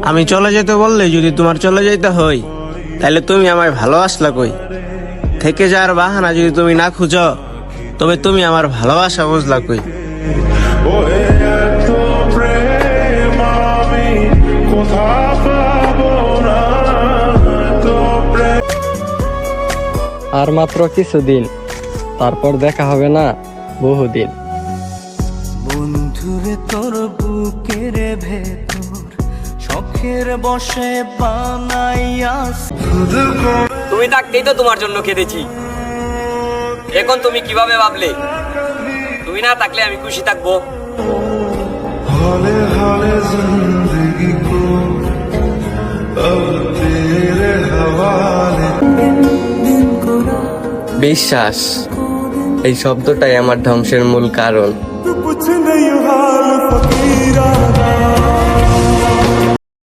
আমি চলে যেতে বললে যদি তোমার চলে যেতে হয়, তাহলে তুমি আমায় ভালোবাসলা কই? থেকে যাওয়ার বাহানা যদি তুমি না খুঁজো, তবে তুমি আমার ভালোবাসা বুঝলা কই? আর মাত্র কিছুদিন, তারপর দেখা হবে না বহুদিন। বন্ধুরে তোর বুকের ভেতর শখের বসে বানাইয়া। তুমি থাকতেই তো তোমার জন্য কেঁদেছি, এখন তুমি কিভাবে ভাবলে তুমি না থাকলে আমি খুশি থাকবো? হালে হালে জিন্দগি কো আব তেরে হওয়ালে। বিশ্বাস, এই শব্দটাই আমার ধ্বংসের মূল কারণ। कुछ नहीं हाल फकीरा